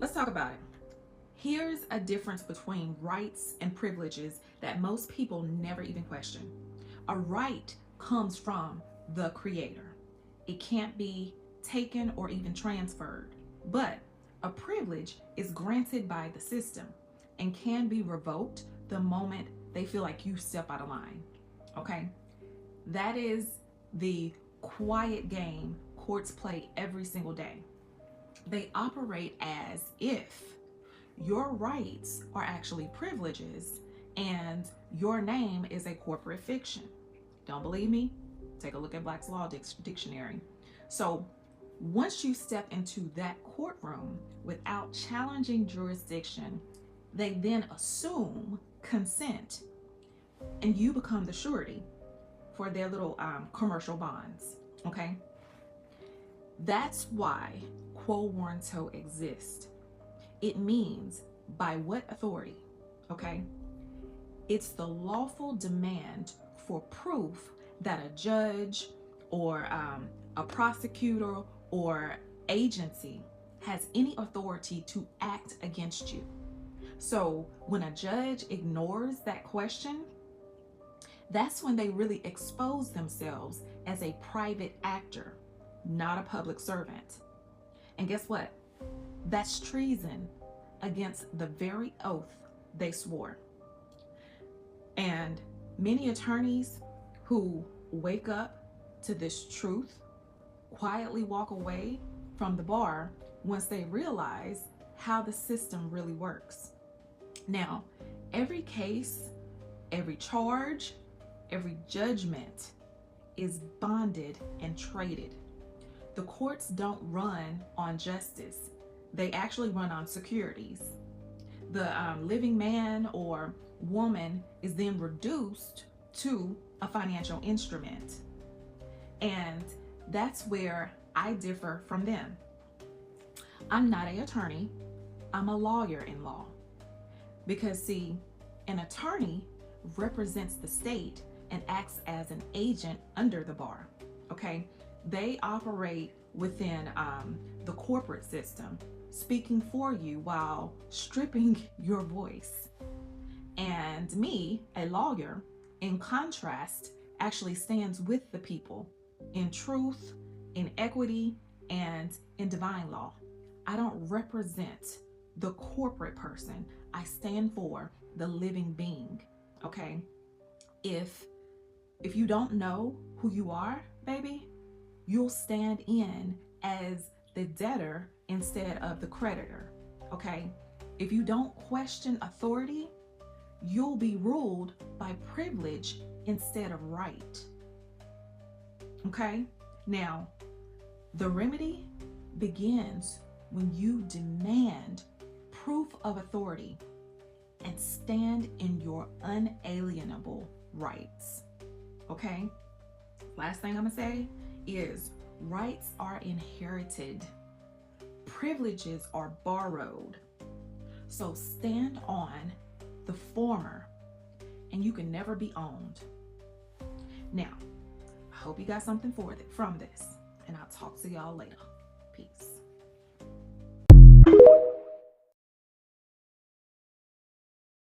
Let's talk about it. Here's a difference between rights and privileges that most people never even question. A right comes from the Creator, it can't be taken or even transferred. But a privilege is granted by the system and can be revoked the moment they feel like you step out of line. Okay? That is the quiet game courts play every single day. They operate as if your rights are actually privileges and your name is a corporate fiction. Don't believe me? Take a look at Black's Law Dictionary. So, once you step into that courtroom without challenging jurisdiction, they then assume consent and you become the surety for their little commercial bonds. Okay? That's why quo warranto exists. It means by what authority? Okay? It's the lawful demand for proof that a judge or a prosecutor or agency has any authority to act against you. So when a judge ignores that question, that's when they really expose themselves as a private actor, not a public servant. And guess what? That's treason against the very oath they swore. And many attorneys who wake up to this truth quietly walk away from the bar once they realize how the system really works. Now, every case, every charge, every judgment is bonded and traded. The courts don't run on justice, they actually run on securities. The living man or woman is then reduced to a financial instrument. And that's where I differ from them. I'm not an attorney, I'm a lawyer in law. Because, see, an attorney represents the state and acts as an agent under the bar. Okay? They operate within the corporate system, speaking for you while stripping your voice. And me, a lawyer, in contrast, actually stands with the people in truth, in equity, and in divine law. I don't represent the corporate person. I stand for the living being. Okay? If you don't know who you are, baby, you'll stand in as the debtor instead of the creditor. Okay? If you don't question authority, you'll be ruled by privilege instead of right. Okay? Now, the remedy begins when you demand proof of authority and stand in your unalienable rights. Okay? Last thing I'm gonna say is rights are inherited, privileges are borrowed. So stand on the former and you can never be owned. Now, I hope you got something from this, and I'll talk to y'all later. Peace.